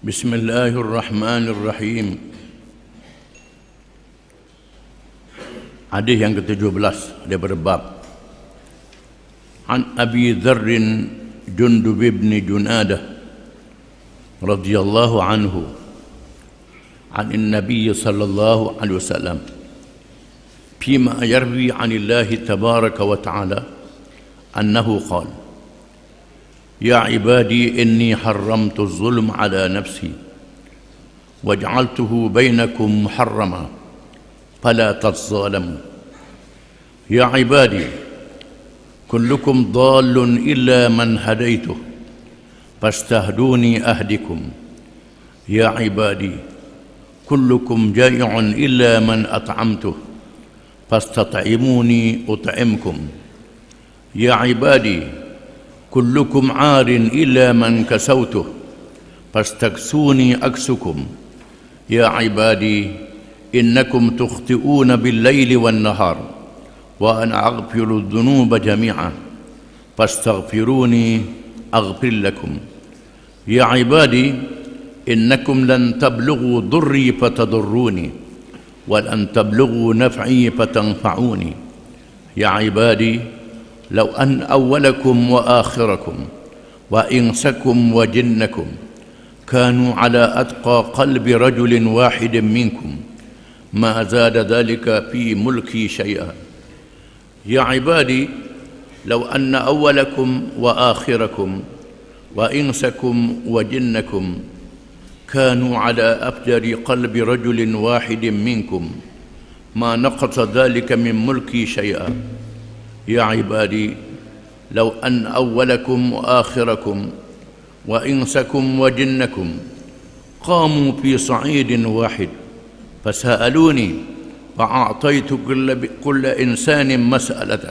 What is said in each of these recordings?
Bismillahirrahmanirrahim. Hadis yang ke-17 daripada bab An Abi Dzarrin Jundub bin Junadah radhiyallahu anhu an Nabi sallallahu alaihi wasallam فيما يروي عن الله تبارك وتعالى أنه قال يا عبادي إني حرمت الظلم على نفسي وجعلته بينكم محرما فلا تظالموا يا عبادي كلكم ضال إلا من هديته فاستهدوني أهدكم يا عبادي كلكم جائع إلا من أطعمته فاستطعموني أطعمكم يا عبادي كلكم عار إلا من كسوته فاستكسوني أكسكم يا عبادي إنكم تخطئون بالليل والنهار وأنا أغفر الذنوب جميعا فاستغفروني أغفر لكم يا عبادي إنكم لن تبلغوا ضري فتضروني ولن تبلغوا نفعي فتنفعوني يا عبادي لو أن أولكم وآخركم وإنسكم وجنكم كانوا على أتقى قلب رجل واحد منكم ما زاد ذلك في ملكي شيئا يا عبادي لو أن أولكم وآخركم وإنسكم وجنكم كانوا على أفجر قلب رجل واحد منكم ما نقص ذلك من ملكي شيئا يا عبادي لو أن أولكم وآخركم وإنسكم وجنكم قاموا في صعيد واحد فسألوني فأعطيت كل إنسان مسألته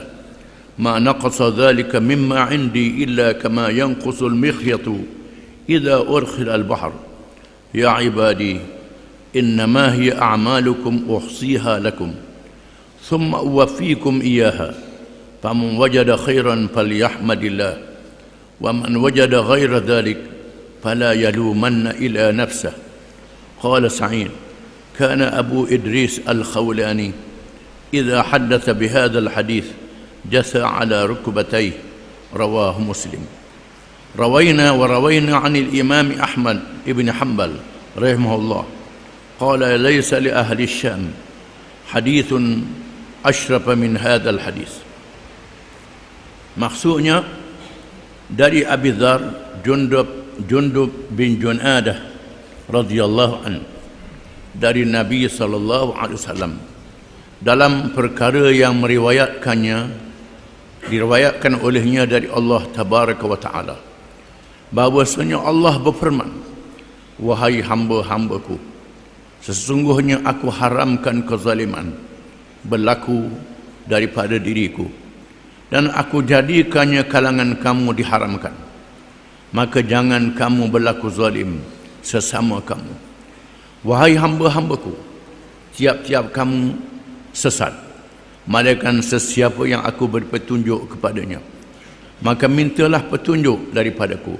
ما نقص ذلك مما عندي إلا كما ينقص المخيط إذا أدخل البحر يا عبادي إنما هي أعمالكم أحصيها لكم ثم أوفيكم إياها فمن وجد خيرا فليحمد الله ومن وجد غير ذلك فلا يلومن إلى نفسه قال سعيد كان أبو إدريس الخولاني إذا حدث بهذا الحديث جثى على ركبتيه رواه مسلم روينا عن الإمام أحمد بن حنبل رحمه الله قال ليس لأهل الشام حديث أشرف من هذا الحديث. Maksudnya dari Abi Dzar Jundub bin Junadah radhiyallahu anhu dari Nabi sallallahu alaihi wasallam dalam perkara yang diriwayatkan olehnya dari Allah tabaraka wa taala bahwasanya Allah berfirman wahai hamba-hambaku sesungguhnya aku haramkan kezaliman berlaku daripada diriku dan aku jadikannya kalangan kamu diharamkan maka jangan kamu berlaku zalim sesama kamu wahai hamba-hambaku tiap-tiap kamu sesat malaikat sesiapa yang aku beri petunjuk kepadanya maka mintalah petunjuk daripadaku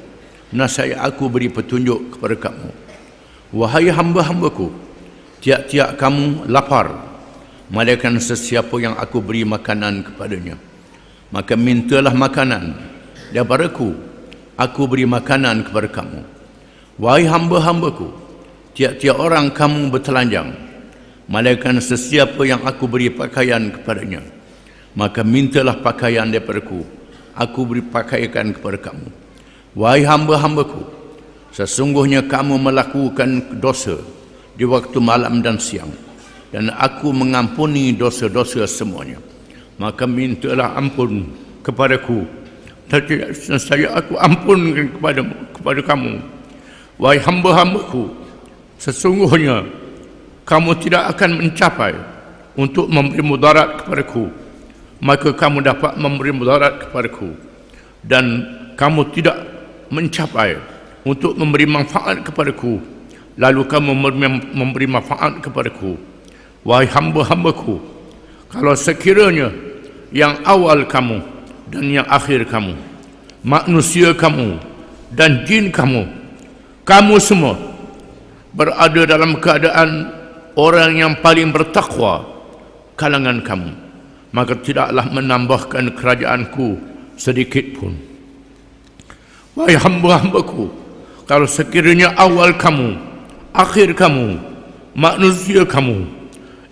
nasaya aku beri petunjuk kepada kamu wahai hamba-hambaku tiap-tiap kamu lapar malaikat sesiapa yang aku beri makanan kepadanya maka mintalah makanan daripadaku aku beri makanan kepada kamu wahai hamba-hambaku tiap-tiap orang kamu bertelanjang malaikat sesiapa yang aku beri pakaian kepadanya maka mintalah pakaian daripadaku aku beri pakaian kepada kamu wahai hamba-hambaku sesungguhnya kamu melakukan dosa di waktu malam dan siang dan aku mengampuni dosa-dosa semuanya maka mintalah ampun kepadaku dan saya aku ampunkan kepada kamu wahai hamba-hambaku sesungguhnya kamu tidak akan mencapai untuk memberi mudarat kepadaku maka kamu dapat memberi mudarat kepadaku dan kamu tidak mencapai untuk memberi manfaat kepadaku lalu kamu memberi manfaat kepadaku wahai hamba-hambaku kalau sekiranya yang awal kamu dan yang akhir kamu manusia kamu dan jin kamu semua berada dalam keadaan orang yang paling bertakwa kalangan kamu, maka tidaklah menambahkan kerajaanku sedikit pun. Wahai hamba-hambaku, kalau sekiranya awal kamu, akhir kamu, manusia kamu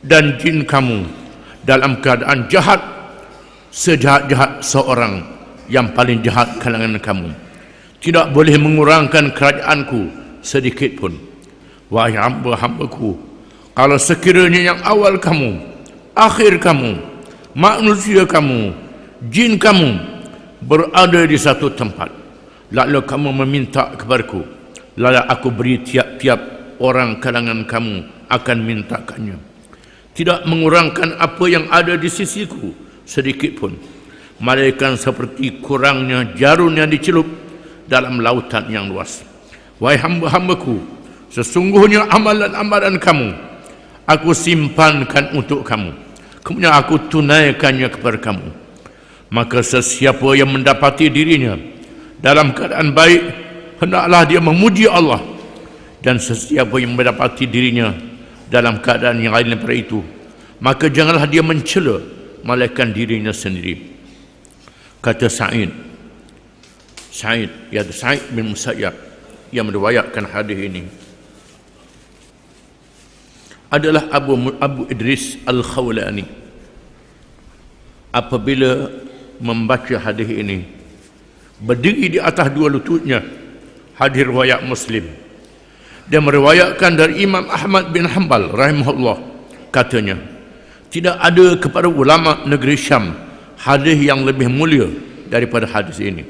dan jin kamu dalam keadaan jahat, sejahat-jahat seorang yang paling jahat kalangan kamu, tidak boleh mengurangkan kerajaanku sedikit pun. Wahai hamba-hambaku, kalau sekiranya yang awal kamu, akhir kamu, manusia kamu, jin kamu berada di satu tempat, lalu kamu meminta kepadaku, lalu aku beri tiap-tiap orang kalangan kamu akan mintakannya, tidak mengurangkan apa yang ada di sisiku sedikit pun, malaikat seperti kurangnya jarum yang dicelup dalam lautan yang luas. Wahai hamba-hambaku, sesungguhnya amalan-amalan kamu aku simpankan untuk kamu, kemudian aku tunaikannya kepada kamu. Maka sesiapa yang mendapati dirinya dalam keadaan baik, hendaklah dia memuji Allah, dan sesiapa yang mendapati dirinya dalam keadaan yang lain daripada itu, maka janganlah dia mencela melainkan dirinya sendiri. Kata Sa'id bin Musayyab yang meriwayatkan hadis ini adalah Abu Idris Al-Khawlani. Apabila membaca hadis ini, berdiri di atas dua lututnya. Hadis riwayat Muslim. Dia meriwayatkan dari Imam Ahmad bin Hanbal rahimahullah, katanya, tidak ada kepada ulama negeri Syam hadis yang lebih mulia daripada hadis ini.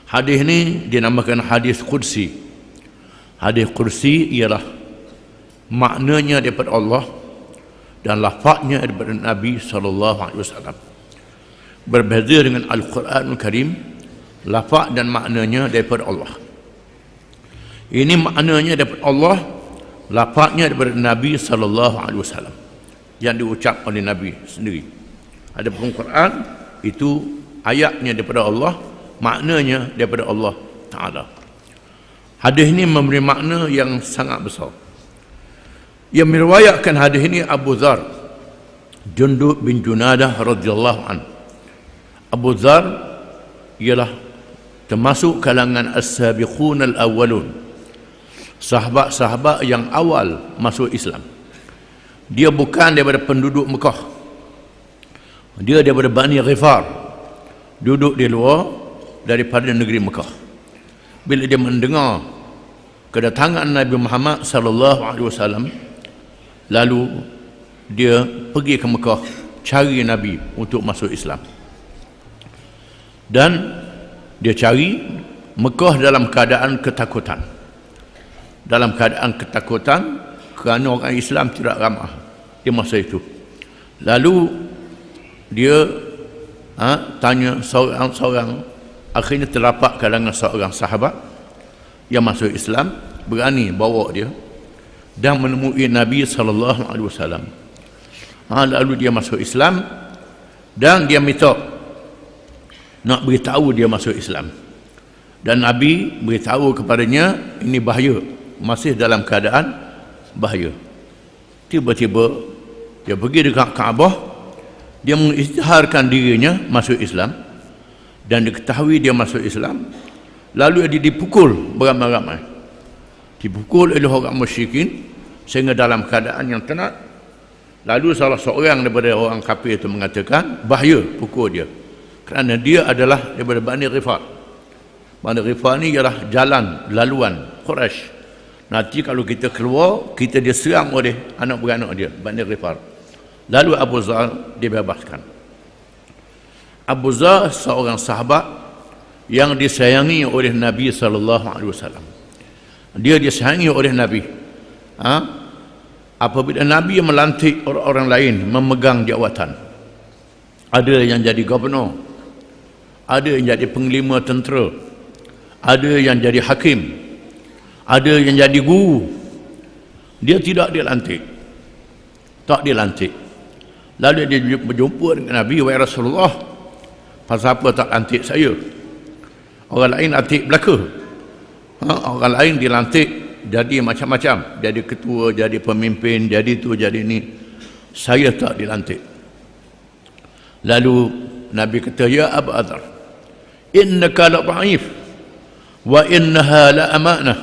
Hadis ini dinamakan hadis Qudsi. Hadis Qudsi ialah maknanya daripada Allah dan lafaznya daripada Nabi SAW. Berbeza dengan Al-Quranul Karim, lafaz dan maknanya daripada Allah. Ini maknanya daripada Allah, lafaznya daripada Nabi SAW yang diucap oleh Nabi sendiri. Adapun Quran itu ayatnya daripada Allah, maknanya daripada Allah Ta'ala. Hadis ini memberi makna yang sangat besar. Yang meriwayatkan hadis ini Abu Dzar, Jundub bin Junadah radhiyallahu an. Abu Dzar ialah termasuk kalangan as-sabiqun al-awwalun, sahabat-sahabat yang awal masuk Islam. Dia bukan daripada penduduk Mekah, dia daripada Bani Ghifar, duduk di luar daripada negeri Mekah. Bila dia mendengar kedatangan Nabi Muhammad sallallahu alaihi wasallam, lalu dia pergi ke Mekah cari Nabi untuk masuk Islam. Dan dia cari Mekah dalam keadaan ketakutan. Dalam keadaan ketakutan kerana orang Islam tidak ramah di masa itu. Lalu dia tanya seorang-seorang, akhirnya terdapat kalangan seorang sahabat yang masuk Islam, berani bawa dia dan menemui Nabi SAW. Lalu dia masuk Islam dan dia minta nak beritahu dia masuk Islam, dan Nabi beritahu kepadanya ini bahaya, masih dalam keadaan bahaya. Tiba-tiba dia pergi dekat Kaabah, dia mengisytiharkan dirinya masuk Islam, dan diketahui dia masuk Islam. Lalu dia dipukul beramai-ramai, dipukul oleh orang musyrikin sehingga dalam keadaan yang tenat. Lalu salah seorang daripada orang kafir itu mengatakan bahaya pukul dia, kerana dia adalah daripada Bani Ghifar. Bani Ghifar ni ialah jalan laluan Quraisy. Nanti kalau kita keluar, kita diserang oleh anak beranak dia, Bani Ghifar. Lalu Abu Dzar dibebaskan. Abu Dzar seorang sahabat yang disayangi oleh Nabi SAW. Dia disayangi oleh Nabi. Apabila Nabi melantik orang-orang lain memegang jawatan, ada yang jadi gubernur, ada yang jadi panglima tentera, ada yang jadi hakim, ada yang jadi guru, dia tidak dilantik. Tak dilantik. Lalu dia berjumpa dengan Nabi, wahai Rasulullah, pasal apa tak lantik saya? Orang lain lantik belaka, orang lain dilantik jadi macam-macam, jadi ketua, jadi pemimpin, jadi tu, jadi ni. Saya tak dilantik. Lalu Nabi kata, ya Abu Dzar, innaka la dha'if wa innaha la amanah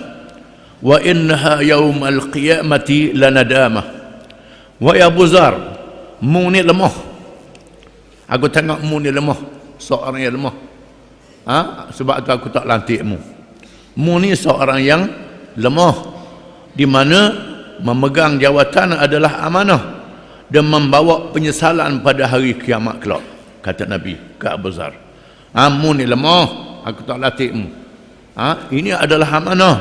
wa innaha yaumal qiyamati la nadamah. Wa ya Abu Dzar, mu ni lemah. Aku tengok mu ni lemah, seorang yang lemah. Sebab tu aku tak lantik mu. Mu ni seorang yang lemah, di mana memegang jawatan adalah amanah dan membawa penyesalan pada hari kiamat kelak, kata Nabi ke Abu Dzar. Mu ni lemah, aku tak latihmu. Ini adalah amanah.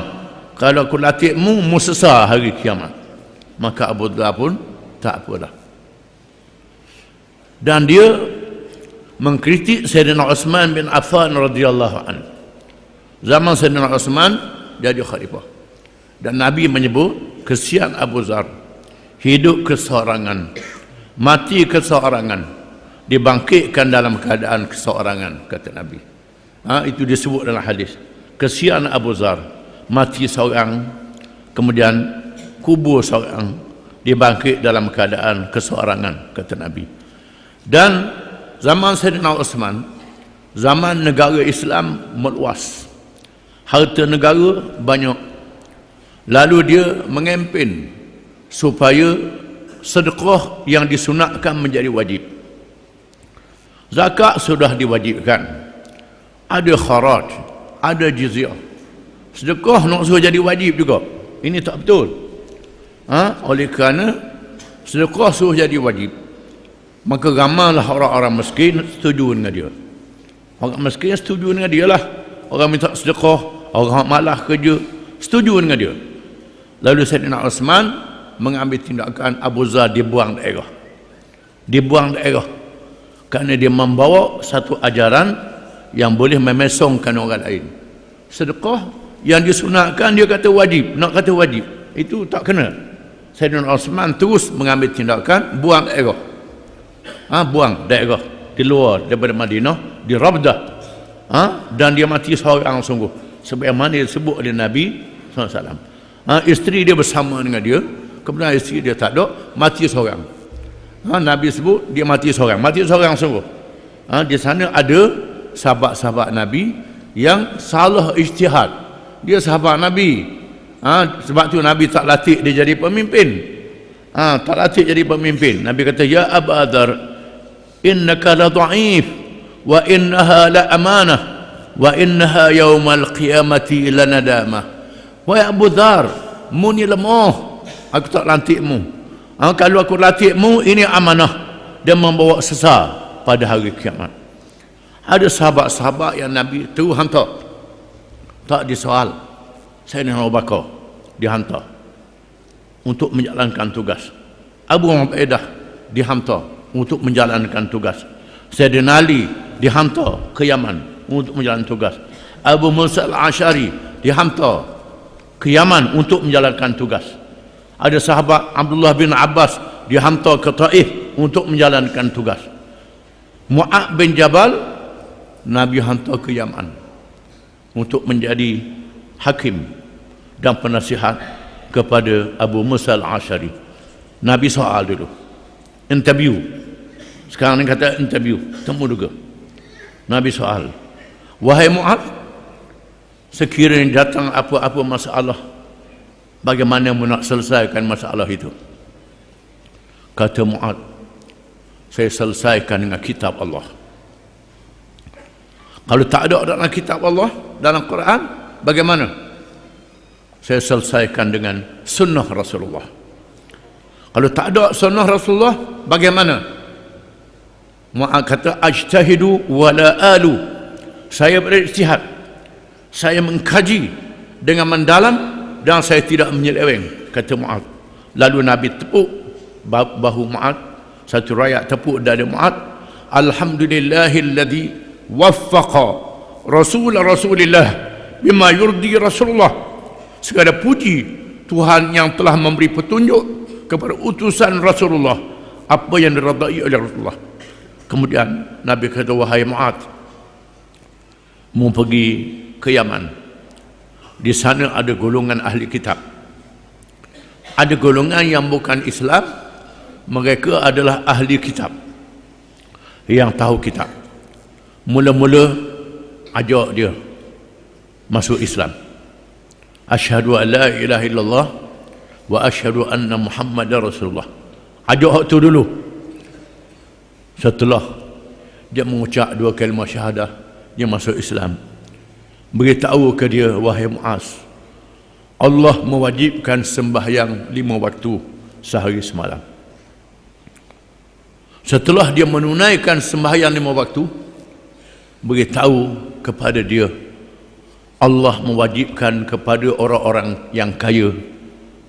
Kalau aku latihmu, mu sesal hari kiamat. Maka Abu Dzar pun tak apalah. Dan dia mengkritik Sayyidina Uthman bin Affan radhiyallahu anhu. Zaman Sayyidina Uthman jadi khalifah. Dan Nabi menyebut, kesian Abu Dzar, hidup keseorangan, mati keseorangan, dibangkitkan dalam keadaan keseorangan, kata Nabi. Itu disebut dalam hadis. Kesian Abu Dzar, mati seorang, kemudian kubur seorang, dibangkit dalam keadaan keseorangan, kata Nabi. Dan zaman Sayyidina Uthman, zaman negara Islam meluas, harta negara banyak. Lalu dia mengempen supaya sedekah yang disunatkan menjadi wajib. Zakat sudah diwajibkan, ada kharaj, ada jizyah. Sedekah nak suruh jadi wajib juga, ini tak betul. Oleh kerana sedekah suruh jadi wajib, maka ramailah orang-orang miskin setuju dengan dia. Orang miskin setuju dengan dia lah. Orang minta sedekah, orang malas kerja, setuju dengan dia. Lalu Sayyidina Uthman mengambil tindakan, Abu Dzar dibuang daerah. Dibuang daerah kerana dia membawa satu ajaran yang boleh memesongkan orang lain. Sedekah yang disunatkan dia kata wajib, nak kata wajib, itu tak kena. Sayyidina Uthman terus mengambil tindakan, buang daerah. Buang daerah di luar daripada Madinah, di Rabdah. Dan dia mati seorang sungguh, sebagaimana disebut oleh Nabi SAW. Isteri dia bersama dengan dia, kemudian isteri dia tak ada, mati seorang. Nabi sebut dia mati seorang sungguh. Di sana ada sahabat-sahabat Nabi yang salah ijtihad. Dia sahabat Nabi, sebab tu Nabi tak latih dia jadi pemimpin. Tak latih jadi pemimpin. Nabi kata, ya Abu Dzar, innaka la dha'if wa innaha la amanah wa innaha yaumal qiyamati la nadamah. Wahai Abu Dzar, mu ni lemah, aku tak lantikmu. Kalau aku lantikmu, ini amanah dan membawa sesal pada hari kiamat. Ada sahabat-sahabat yang Nabi tu hantar, tak disoal. Sayyidina Abu Bakar dihantar untuk menjalankan tugas. Abu Ubaidah dihantar untuk menjalankan tugas. Sayyidina Ali dihantar ke Yaman untuk menjalankan tugas. Abu Musa al-Asy'ari dihantar ke Yaman untuk menjalankan tugas. Ada sahabat Abdullah bin Abbas dihantar ke Taif untuk menjalankan tugas. Mu'ad bin Jabal Nabi hantar ke Yaman untuk menjadi hakim dan penasihat kepada Abu Musa al-Asy'ari. Nabi soal dulu, interview. Sekarang ni kata interview, temu juga. Nabi soal, wahai Mu'ad, sekiranya datang apa-apa masalah, bagaimana mu nak selesaikan masalah itu? Kata Mu'ad, saya selesaikan dengan kitab Allah. Kalau tak ada dalam kitab Allah, dalam Quran, bagaimana? Saya selesaikan dengan sunnah Rasulullah. Kalau tak ada sunnah Rasulullah, bagaimana? Mu'ad kata, ajtahidu wala alu. Saya berijtihad, saya mengkaji dengan mendalam dan saya tidak menyeleweng, kata Mu'ad. Lalu Nabi tepuk bahu Mu'ad, satu rakyat tepuk dada Mu'ad. Alhamdulillahilladzi waffaqa Rasulullah bima yurdi Rasulullah. Segala puji Tuhan yang telah memberi petunjuk kepada utusan Rasulullah apa yang diridai oleh Rasulullah. Kemudian Nabi kata, wahai Mu'ad, mu pergi ke Yaman. Di sana ada golongan ahli kitab. Ada golongan yang bukan Islam, mereka adalah ahli kitab, yang tahu kitab. Mula-mula ajak dia masuk Islam. Asyhadu an la ilaha illallah wa asyhadu anna Muhammadar Rasulullah. Ajak tu dulu. Setelah dia mengucap 2 kalimah syahadah, dia masuk Islam. Beritahu ke dia, wahai Muaz, Allah mewajibkan sembahyang 5 waktu sehari semalam. Setelah dia menunaikan sembahyang 5 waktu, beritahu kepada dia, Allah mewajibkan kepada orang-orang yang kaya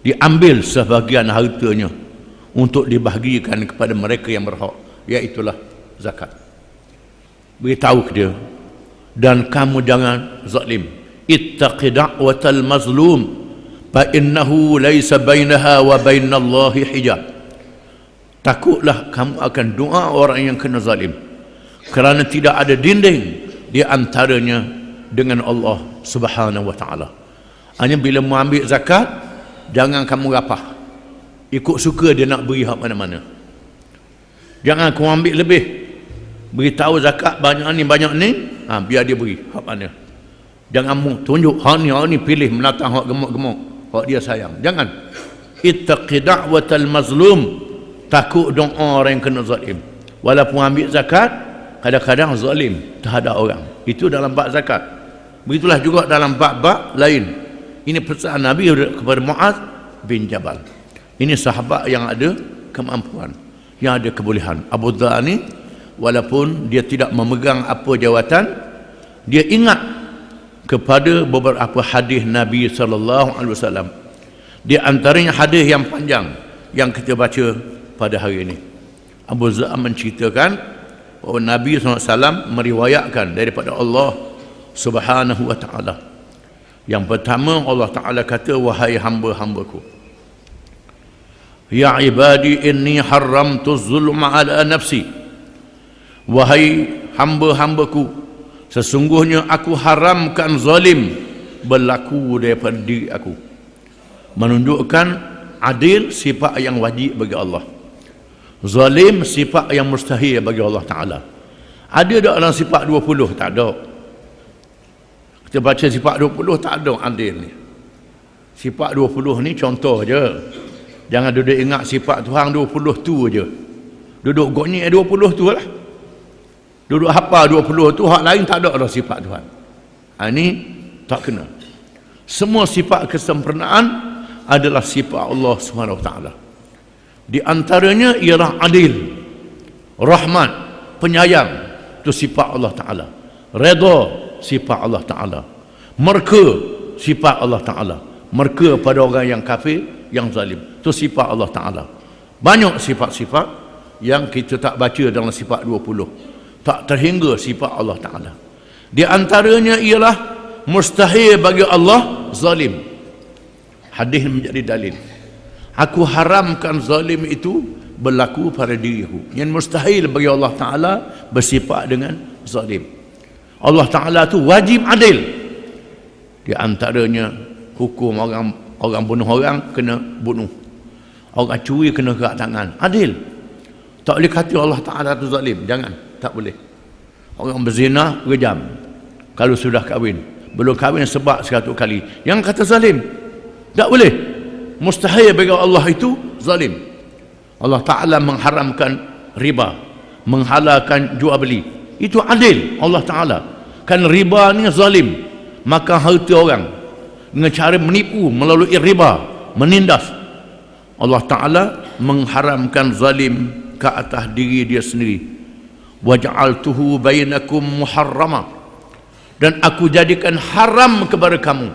diambil sebahagian hartanya untuk dibahagikan kepada mereka yang berhak, iaitulah zakat. Beritahu ke dia, dan kamu jangan zalim. Ittaqi da'watal mazlum fa innahu laysa bainaha wa bainallahi hijab. Takutlah kamu akan doa orang yang kena zalim, kerana tidak ada dinding di antaranya dengan Allah Subhanahu wa taala. Hanya bila mau ambil zakat, jangan kamu rapah ikut suka dia nak beri hak mana-mana. Jangan kamu ambil lebih, beritahu zakat banyak ni biar dia beri hak mana. Jangan mu tunjuk hak ni pilih menatang hak gemuk-gemuk, hak dia sayang. Jangan. Ittaqi da'watal mazlum, takut doa orang yang kena zalim. Walaupun ambil zakat, kadang-kadang zalim terhadap orang. Itu dalam bab zakat. Begitulah juga dalam bab-bab lain. Ini pesan Nabi kepada Muaz bin Jabal. Ini sahabat yang ada kemampuan, yang ada kebolehan. Abu Dhar ni, walaupun dia tidak memegang apa jawatan, dia ingat kepada beberapa hadis Nabi SAW. Di antaranya hadis yang panjang yang kita baca pada hari ini. Abu Dhar menceritakan bahawa Nabi SAW meriwayatkan daripada Allah Subhanahu wa ta'ala. Yang pertama, Allah Ta'ala kata, wahai hamba-hambaku, ya ibadi inni haramtu zulma ala nafsi. Wahai hamba-hambaku, sesungguhnya aku haramkan zalim berlaku daripada diri aku. Menunjukkan adil sifat yang wajib bagi Allah, zalim sifat yang mustahil bagi Allah Ta'ala. Ada tak dalam sifat 20? Tak ada. Kita baca sifat 20, tak ada adil ni. Sifat 20 ni contoh je. Jangan duduk ingat sifat Tuhan 20 tu je. Duduk gonyek 20 tu lah. Duduk hafal 20 tu, hak lain tak ada dah sifat Tuhan. Ini tak kena. Semua sifat kesempurnaan adalah sifat Allah SWT. Di antaranya ialah adil, rahmat, penyayang, itu sifat Allah Ta'ala. Redha, sifat Allah Ta'ala. Murka, sifat Allah Ta'ala. Murka pada orang yang kafir, yang zalim, itu sifat Allah Ta'ala. Banyak sifat-sifat yang kita tak baca dalam sifat 20, tak terhingga sifat Allah Ta'ala. Di antaranya ialah mustahil bagi Allah zalim. Hadis menjadi dalil. Aku haramkan zalim itu berlaku pada diriku. Yang mustahil bagi Allah Ta'ala bersifat dengan zalim. Allah Ta'ala tu wajib adil. Di antaranya hukum orang bunuh orang kena bunuh, orang curi kena gerak tangan. Adil. Tak boleh kata Allah Ta'ala tu zalim. Jangan. Tak boleh. Orang berzina rejam kalau sudah kahwin. Belum kahwin sebab 100 kali. Yang kata zalim, tak boleh. Mustahil bagi Allah itu zalim. Allah Ta'ala mengharamkan riba, menghalalkan jual beli. Itu adil Allah Ta'ala. Kan riba ni zalim, makan harta orang dengan cara menipu melalui riba, menindas. Allah Ta'ala mengharamkan zalim ke atas diri dia sendiri. Waj'altuhu bainakum muharrama, dan aku jadikan haram kepada kamu.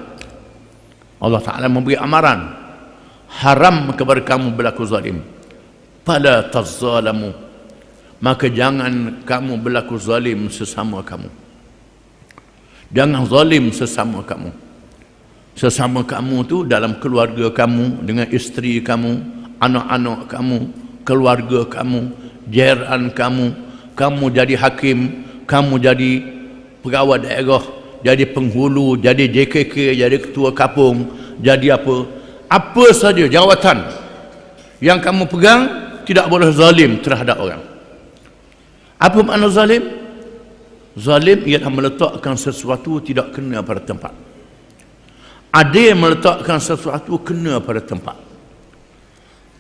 Allah Ta'ala memberi amaran, haram kepada kamu berlaku zalim. Fala tazalamu, maka jangan kamu berlaku zalim sesama kamu. Jangan zalim sesama kamu. Sesama kamu tu dalam keluarga kamu, dengan isteri kamu, anak-anak kamu, keluarga kamu, jiran kamu. Kamu jadi hakim, kamu jadi pegawai daerah, jadi penghulu, jadi JKK, jadi ketua kapung, jadi apa, apa saja jawatan yang kamu pegang, tidak boleh zalim terhadap orang. Apa makna zalim? Zalim ialah meletakkan sesuatu tidak kena pada tempat. Adil meletakkan sesuatu kena pada tempat.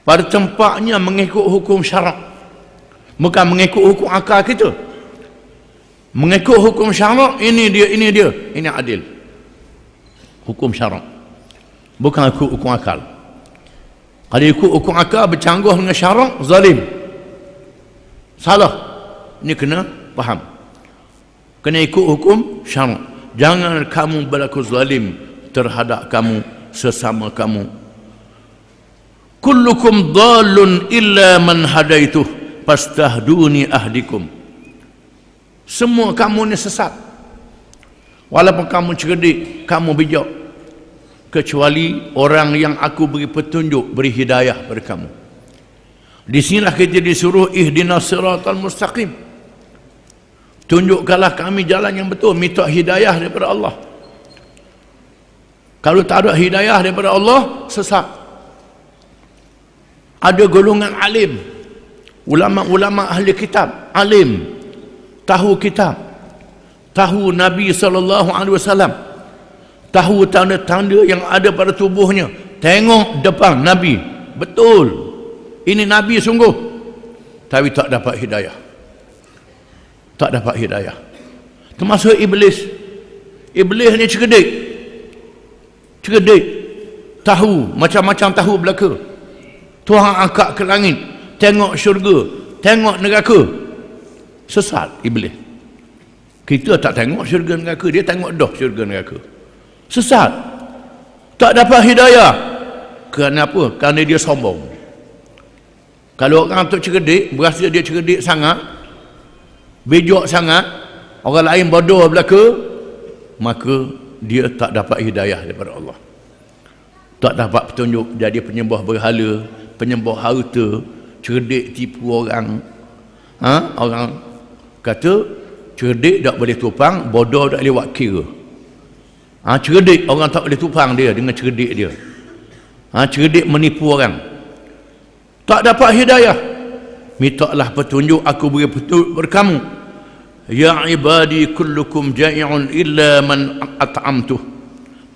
Pada tempatnya mengikut hukum syarak, bukan mengikut hukum akal kita. Mengikut hukum syarak, ini dia, ini adil. Hukum syarak, bukan ikut hukum akal. Kalau ikut hukum akal bercanggah dengan syarak, zalim, salah. Ini kena faham, kena ikut hukum syarak. Jangan kamu berlaku zalim terhadap kamu sesama kamu. Kullukum dhalun illa man hadaituh fastahduni ahdikum. Semua kamu ni sesat, walaupun kamu cerdik, kamu bijak, kecuali orang yang aku beri petunjuk, beri hidayah pada kamu. Di sinilah kita disuruh ihdinas siratal mustaqim. Tunjukkanlah kami jalan yang betul, minta hidayah daripada Allah. Kalau tak ada hidayah daripada Allah, sesat. Ada golongan alim, ulama-ulama ahli kitab, alim, tahu kitab, tahu Nabi SAW, tahu tanda-tanda yang ada pada tubuhnya. Tengok depan Nabi, betul, ini Nabi sungguh, tapi tak dapat hidayah. Tak dapat hidayah. Termasuk iblis. Iblis ni cerdik, tahu macam-macam, tahu belaka. Tuhan angkat ke langit, tengok syurga, tengok neraka. Sesat iblis. Kita tak tengok syurga neraka, dia tengok dah syurga neraka. Sesat, tak dapat hidayah. Kerana apa? Kerana dia sombong. Kalau orang tu cerdik, berasa dia cerdik sangat, bijak sangat, orang lain bodoh belaka, maka dia tak dapat hidayah daripada Allah. Tak dapat petunjuk, jadi penyembah berhala, penyembah harta, cerdik tipu orang. Orang kata cerdik tak boleh tupang, bodoh tak boleh buat kira. Cerdik orang tak boleh tupang dia dengan cerdik dia. Cerdik menipu orang. Tak dapat hidayah, mintalah petunjuk, aku beri petunjuk kepada kamu. Ya ibadi kullukum ja'i'un illa man at'amtuh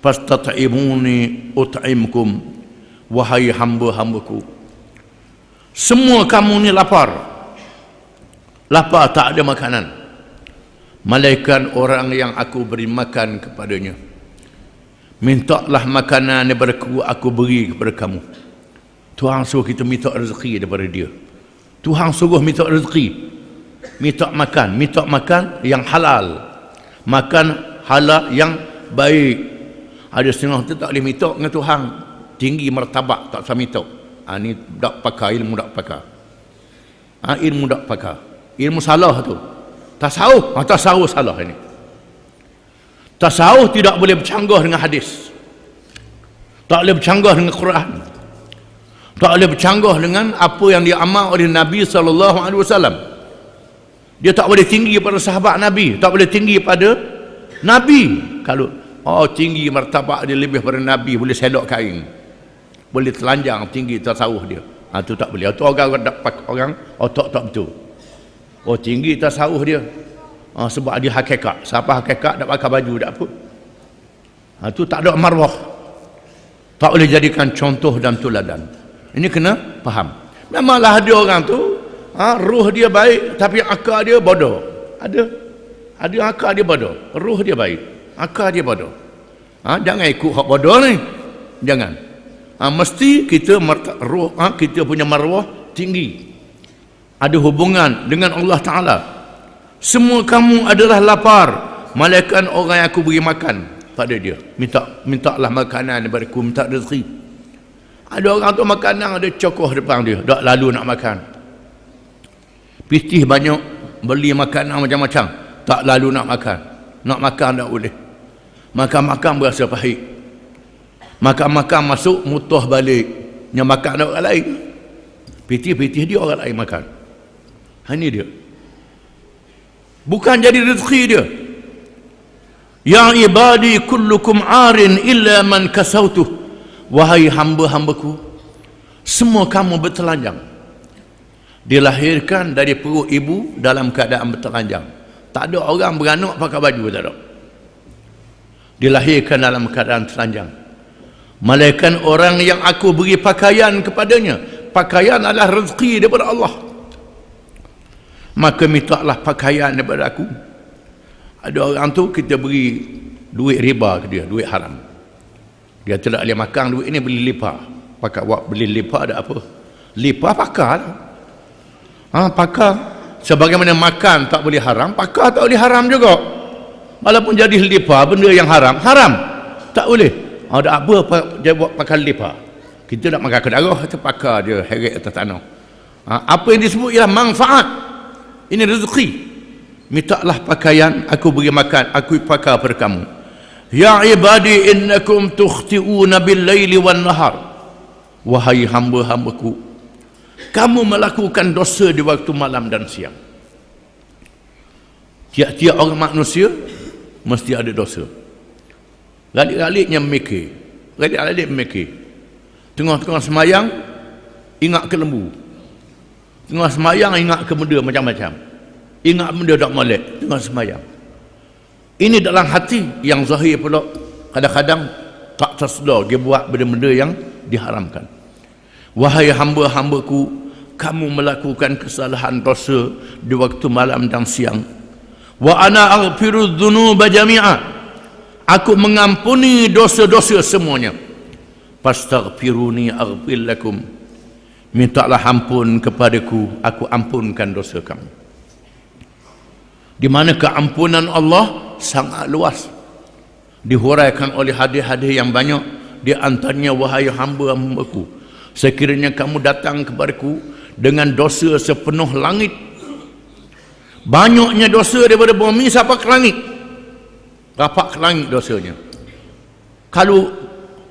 fastat'imuni ut'imkum. Wahai hamba-hambaku, semua kamu ni lapar, tak ada makanan, malaikat orang yang aku beri makan kepadanya. Mintalah makanan daripada aku beri kepada kamu. Tuhan suruh kita minta rezeki daripada dia. Tuhan suruh minta rezeki, minta makan yang halal, makan halal yang baik. Ada setengah tu tak boleh minta dengan Tuhan, tinggi martabat, tak usah minta. Ni tak pakar ilmu, tak pakar. Ilmu tak pakar, ilmu salah tu. Tasawuf salah ini. Tasawuf tidak boleh bercanggah dengan hadis, tak boleh bercanggah dengan Quran, tak boleh bercanggah dengan apa yang diamal oleh Nabi SAW. Dia tak boleh tinggi pada sahabat Nabi, tak boleh tinggi pada Nabi. Kalau tinggi martabat dia lebih pada Nabi, boleh selok kain, boleh telanjang, tinggi tasawuf dia. Itu tak boleh. Itu orang otak tak betul. Tinggi tasawuf dia, sebab dia hakikat. Siapa hakikat tak pakai baju tak apa. Itu tak ada marwah, tak boleh jadikan contoh dan tuladan. Ini kena faham. Memanglah ada orang tu ruh dia baik tapi akal dia bodoh. Ada akal dia bodoh, ruh dia baik, akal dia bodoh. Jangan ikut hak bodoh ni, jangan. Mesti kita ruh kita punya marwah tinggi, ada hubungan dengan Allah Ta'ala. Semua kamu adalah lapar, malaikat orang yang aku beri makan pada dia. Mintalah makanan daripada aku, minta rezeki. Ada orang tu makanan ada cokoh depan dia, tak lalu nak makan. Pitih banyak, beli makanan macam-macam, tak lalu nak makan. Nak makan tak boleh. Makan-makan berasa pahit. Makan-makan masuk, mutuh balik. Yang makan ada orang lain. Pitih-pitih dia orang lain makan. Ini dia. Bukan jadi rezeki dia. Ya ibadi kullukum arin illa man kasautuh wahai hamba-hambaku, semua kamu bertelanjang. Dilahirkan dari perut ibu dalam keadaan bertelanjang. Tak ada orang beranak pakai baju, tak ada. Dilahirkan dalam keadaan telanjang. Malaikat orang yang aku beri pakaian kepadanya. Pakaian adalah rezeki daripada Allah. Maka mintalah pakaian daripada aku. Ada orang tu kita beri duit riba ke dia, duit haram. Dia tidak boleh makan duit ini, beli lipa. Pakai buat beli lipa ada apa? Lipa pakar. Pakar. Sebagaimana makan tak boleh haram, pakar tak boleh haram juga. Walaupun jadi lipa, benda yang haram, haram. Tak boleh. Ada apa dia buat pakai lipa? Kita nak makan kedarah, kita pakar dia heret atas tanah. Apa yang disebut ialah manfaat. Ini rezeki. Mintalah pakaian, aku beri makan, aku pakar pada kamu. Ya ibadi innakum tukhti'una bil-laili wan-nahar. Wahai hamba-hambaku, kamu melakukan dosa di waktu malam dan siang. Tiap-tiap orang manusia mesti ada dosa. Galik-galiknya memikir. Galik-galik memikir. Tengah-tengah semayang ingat ke lembu. Tengah semayang ingat ke benda macam-macam. Ingat benda tak molek tengah semayang. Ini dalam hati yang zahir pula kadang-kadang tak tersedar dia buat benda-benda yang diharamkan. Wahai hamba-hambaku, kamu melakukan kesalahan dosa di waktu malam dan siang. Wa ana aghfiru dzunuba jami'a. Aku mengampuni dosa-dosa semuanya. Fastaghfiruni aghfir lakum. Mintalah ampun kepadaku, aku ampunkan dosa kamu. Di mana keampunan Allah sangat luas, dihuraikan oleh hadis-hadis yang banyak. Di antaranya, wahai hamba-hambaku, sekiranya kamu datang kepadaku dengan dosa sepenuh langit, banyaknya dosa daripada bumi sampai ke langit, rapat ke langit dosanya. Kalau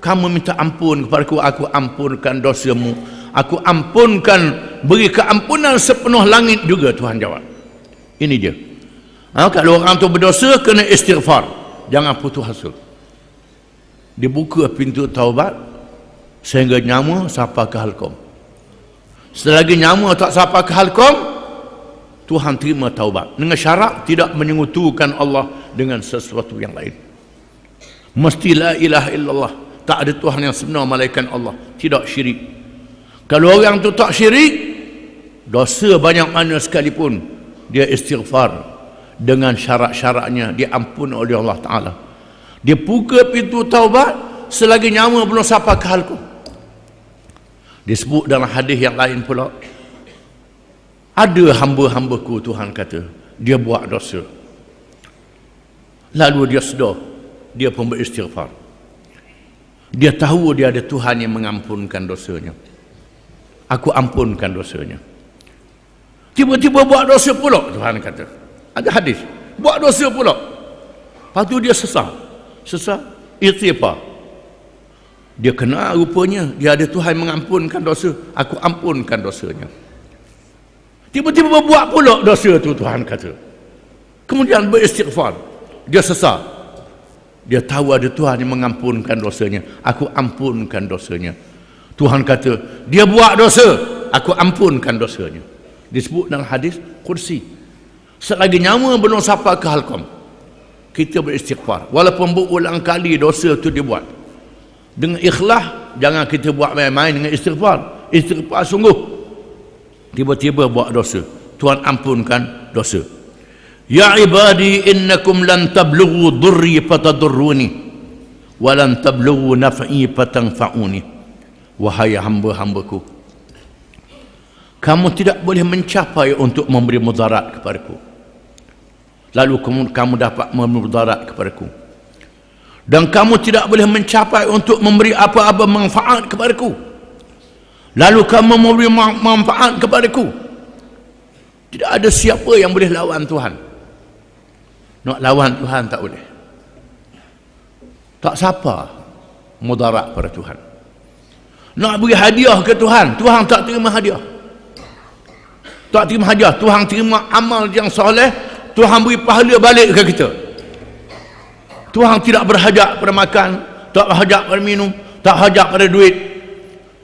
kamu minta ampun kepadaku, aku ampunkan dosamu. Aku ampunkan, beri keampunan sepenuh langit juga, Tuhan jawab. Ini dia. Kalau orang tu berdosa, kena istighfar, jangan putus asa. Dibuka pintu taubat sehingga nyawa sampai ke halkom. Selagi nyawa tak sampai ke halkom, Tuhan terima taubat dengan syarat tidak menyekutukan Allah dengan sesuatu yang lain. Mesti la ilaha illallah, tak ada Tuhan yang sebenar melainkan Allah, tidak syirik. Kalau orang tu tak syirik, dosa banyak mana sekalipun, dia istighfar dengan syarat-syaratnya, diampuni oleh Allah Ta'ala. Dia buka pintu taubat selagi nyawa belum sampai ke halkum. Disebut dalam hadis yang lain pula, ada hamba-hambaku, Tuhan kata, dia buat dosa, lalu dia sedar, dia pun beristighfar. Dia tahu dia ada Tuhan yang mengampunkan dosanya. Aku ampunkan dosanya. Tiba-tiba buat dosa pula, Tuhan kata. Ada hadis, buat dosa pula. Lepas tu dia sesal, istighfar. Dia kenal rupanya dia ada Tuhan mengampunkan dosa, aku ampunkan dosanya. Tiba-tiba buat pula dosa tu, Tuhan kata. Kemudian beristighfar, dia sesal. Dia tahu ada Tuhan yang mengampunkan dosanya, aku ampunkan dosanya. Tuhan kata, dia buat dosa, aku ampunkan dosanya. Disebut dalam hadis kursi. Selagi nyawa belum sampai ke halkom, kita beristighfar. Walaupun berulang kali dosa itu dibuat, dengan ikhlas, jangan kita buat main-main dengan istighfar. Istighfar sungguh. Tiba-tiba buat dosa, Tuhan ampunkan dosa. Ya ibadi innakum lan tablughu dhurri fatadurruni wa lan tablughu naf'i fatanfa'uni. Wahai hamba-hambaku, kamu tidak boleh mencapai untuk memberi mudarat kepadaku, lalu kamu dapat memberi mudarat kepadaku. Dan kamu tidak boleh mencapai untuk memberi apa-apa manfaat kepadaku, lalu kamu memberi manfaat kepadaku. Tidak ada siapa yang boleh lawan Tuhan. Nak lawan Tuhan tak boleh. Tak siapa mudarat pada Tuhan. Nak beri hadiah ke Tuhan, Tuhan tak terima hadiah. Tak terima hadiah, Tuhan terima amal yang soleh. Tuhan beri pahala balik ke kita. Tuhan tidak berhajat pada makan, tak berhajat pada minum, tak hajat pada duit.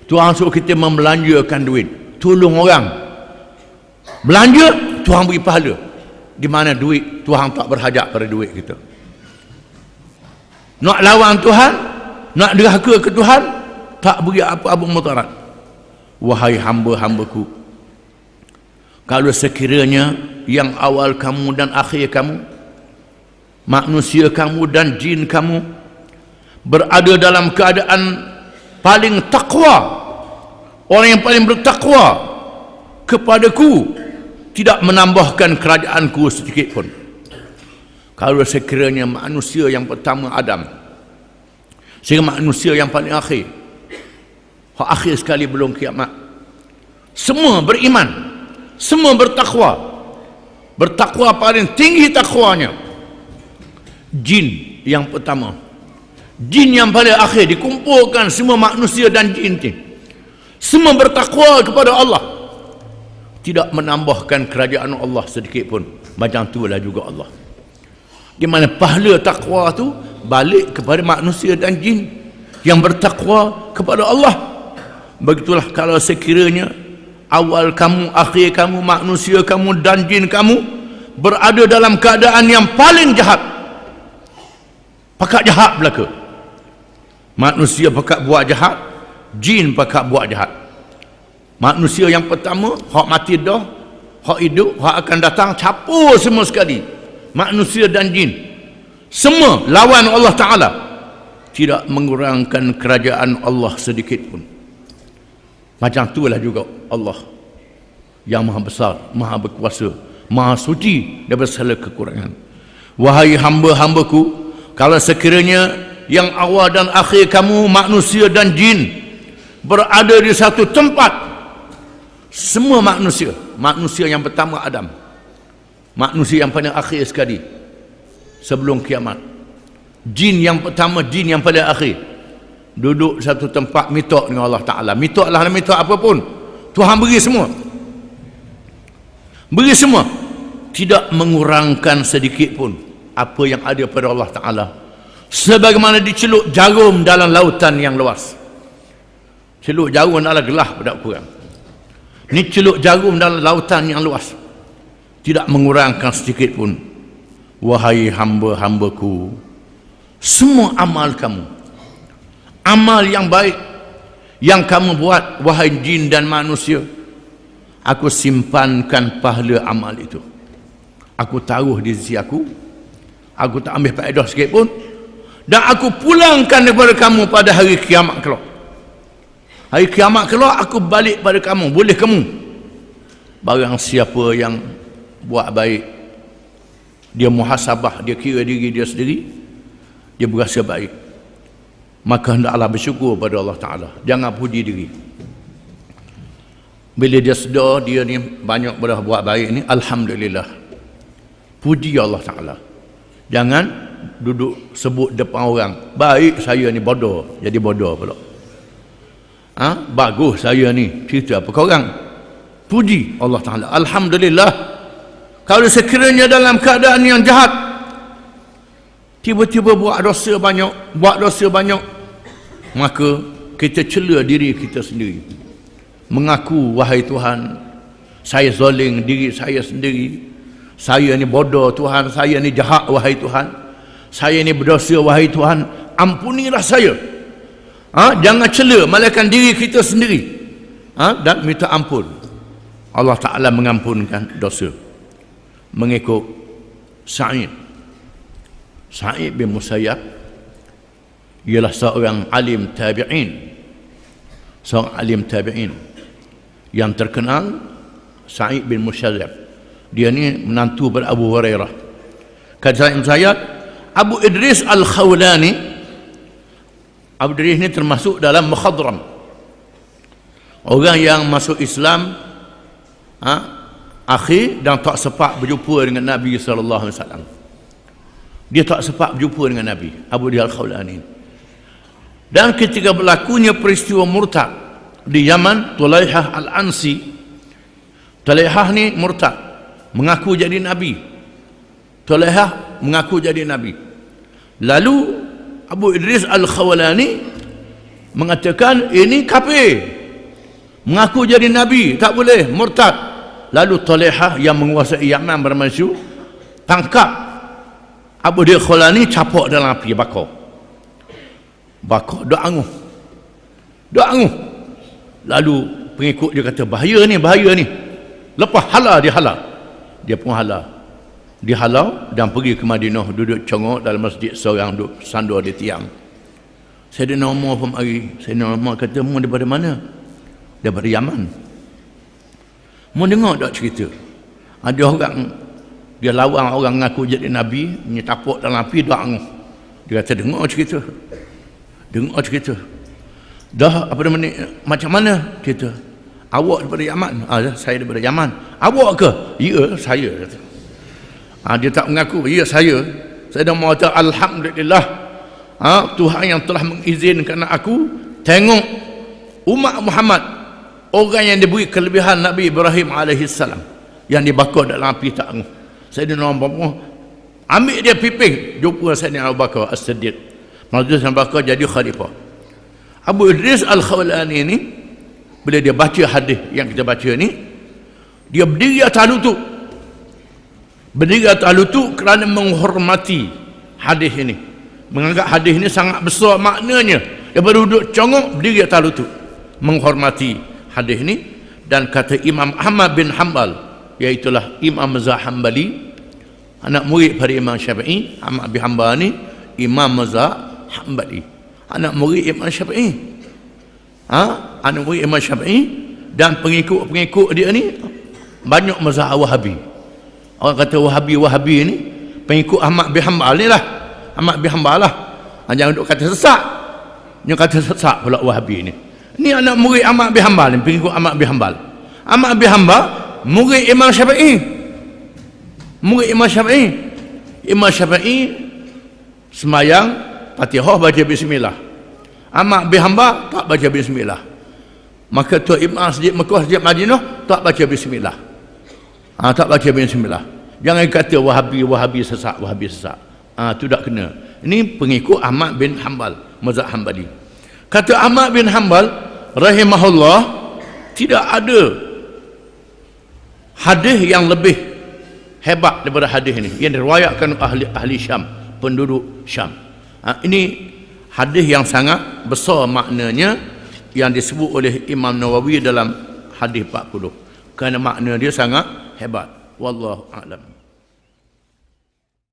Tuhan suruh kita membelanjakan duit, tolong orang. Belanja, Tuhan beri pahala. Di mana duit, Tuhan tak berhajat pada duit kita. Nak lawan Tuhan, nak derhaka ke Tuhan, tak beri apa-apa mudarat. Wahai hamba-hambaku, kalau sekiranya yang awal kamu dan akhir kamu, manusia kamu dan jin kamu, berada dalam keadaan paling takwa, orang yang paling bertakwa kepadaku, tidak menambahkan kerajaanku sedikit pun. Kalau sekiranya manusia yang pertama Adam, sehingga manusia yang paling akhir, akhir sekali belum kiamat, semua beriman, semua bertakwa, bertakwa paling tinggi takwanya. Jin yang pertama, jin yang paling akhir, dikumpulkan semua manusia dan jin ini, semua bertakwa kepada Allah, tidak menambahkan kerajaan Allah sedikit pun. Macam itulah juga Allah, di mana pahala takwa tu balik kepada manusia dan jin yang bertakwa kepada Allah. Begitulah kalau sekiranya awal kamu, akhir kamu, manusia kamu dan jin kamu berada dalam keadaan yang paling jahat, pakat jahat belaka. Manusia pakat buat jahat, jin pakat buat jahat. Manusia yang pertama, hak mati dah, hak hidup, hak akan datang, capur semua sekali. Manusia dan jin, semua lawan Allah Ta'ala, tidak mengurangkan kerajaan Allah sedikit pun. Macam itulah juga Allah yang maha besar, maha berkuasa, maha suci daripada segala kekurangan. Wahai hamba-hambaku, kalau sekiranya yang awal dan akhir kamu, manusia dan jin, berada di satu tempat, semua manusia, manusia yang pertama Adam, manusia yang paling akhir sekali sebelum kiamat, jin yang pertama, jin yang paling akhir, duduk satu tempat minta dengan Allah Ta'ala. Minta lah, minta apa pun, Tuhan beri semua, beri semua, tidak mengurangkan sedikit pun apa yang ada pada Allah Ta'ala. Sebagaimana dicelup jarum dalam lautan yang luas. Celup jarum adalah gelah pada kurang. Ini celup jarum dalam lautan yang luas, tidak mengurangkan sedikit pun. Wahai hamba-hambaku, semua amal kamu, amal yang baik yang kamu buat, wahai jin dan manusia, aku simpankan pahala amal itu, aku taruh di sisi aku tak ambil faedah sikit pun, dan aku pulangkan kepada kamu pada hari kiamat kelak. Hari kiamat kelak aku balik pada kamu, boleh kamu. Barang siapa yang buat baik, dia muhasabah, dia kira diri dia sendiri, dia berasa baik, maka hendaklah bersyukur pada Allah Ta'ala, jangan puji diri. Bila dia sedar dia ni banyak dah buat baik ni, alhamdulillah, puji Allah Ta'ala. Jangan duduk sebut depan orang, baik saya ni, bodoh, jadi bodoh pula. Bagus saya ni, cerita apa kau orang. Puji Allah Ta'ala, alhamdulillah. Kalau sekiranya dalam keadaan yang jahat, tiba-tiba buat dosa banyak, maka kita cela diri kita sendiri, mengaku, wahai Tuhan, saya zalim diri saya sendiri, saya ni bodoh Tuhan, saya ni jahat wahai Tuhan, saya ni berdosa wahai Tuhan, ampunilah saya. Jangan cela, malaikat diri kita sendiri, dan minta ampun. Allah Ta'ala mengampunkan dosa. Mengikut Sa'id bin Musayyab, ialah seorang alim tabi'in, yang terkenal. Sa'id bin Musayyab, dia ni menantu pada Abu Hurairah. Kata Sa'id bin Musayyab, Abu Idris Al-Khawlani, Abu Idris ni termasuk dalam Mukhadram, orang yang masuk Islam akhir dan tak sempat berjumpa dengan Nabi SAW. Dia tak sempat berjumpa dengan Nabi, Abu Idris Al-Khawlani. Dan ketika berlakunya peristiwa murtad di Yaman, Tulaihah Al-Ansi, Tulaihah ni murtad, mengaku jadi Nabi. Tulaihah mengaku jadi Nabi. Lalu Abu Idris Al-Khawlani mengatakan ini kafir, mengaku jadi nabi, tak boleh, murtad. Lalu Talihah yang menguasai Yaman bermaksud tangkap Abu Dir Khulani, capok dalam api, bakar dok anguh. Lalu pengikut dia kata bahaya ni, lepas halau, dia pun halau dan pergi ke Madinah, duduk congok dalam masjid seorang, duduk sandur di tiang. Sayyidina Umar pun mari. Sayyidina Umar kata, mu daripada mana? Daripada Yaman. Mu dengar tak cerita ada orang dia lawan orang ngaku jadi nabi, dia tapuk dalam api, dak anguh. Dia kata dengar cerita. Dah apa nama ni, macam mana cerita? Awak daripada Yaman? Saya daripada Yaman. Awak ke? Ya, saya kata. Dia tak mengaku, ya saya dah mahu kata alhamdulillah, Tuhan yang telah mengizinkan aku tengok umat Muhammad, orang yang diberi kelebihan Nabi Ibrahim alaihissalam, yang dibakar dalam api tak anguh. Sayyidina Abu Bakar ambil dia piping, jumpa Sayyidina Abu Bakar As-Siddiq, maksudnya Abu Bakar jadi khalifah. Abu Idris Al-Khawlani ni, bila dia baca hadis yang kita baca ni, dia berdiri atas lutut kerana menghormati hadis ini, menganggap hadis ini sangat besar maknanya. Dia baru duduk congok, berdiri atas lutut menghormati hadis ini. Dan kata Imam Ahmad bin Hanbal, iaitulah Imam Mazhab Hanbali, anak murid pada Imam Syafi'i. Ahmad bin Hanbal ni Imam Mazhab Hanbali, anak murid Imam Syafi'i. Anak murid Imam Syafi'i, dan pengikut dia ni banyak mazhab Wahabi. Orang kata Wahabi ni pengikut Ahmad bin Hanbal ni lah. Ahmad bin Hanbal lah. Jangan duk kata sesat. Dia kata sesat pula Wahabi ni. Ni anak murid Ahmad bin Hanbal ni, pengikut Ahmad bin Hanbal. Ahmad bin Hanbal murid Imam Syafi'i. Imam Syafi'i semayang Fatihah baca bismillah. Ahmad bin Hanbal tak baca bismillah. Maka Tuan Imam Masjid Mekah, Masjid Madinah tak baca bismillah. Tak baca bismillah. Jangan kata Wahabi sesat. Tu tak kena. Ini pengikut Ahmad bin Hanbal, mazhab Hanbali. Kata Ahmad bin Hanbal rahimahullah, tidak ada hadis yang lebih hebat daripada hadis ini yang diriwayatkan ahli Syam, penduduk Syam. Ini hadis yang sangat besar maknanya, yang disebut oleh Imam Nawawi dalam hadis 40, kerana makna dia sangat hebat. Wallahu a'lam.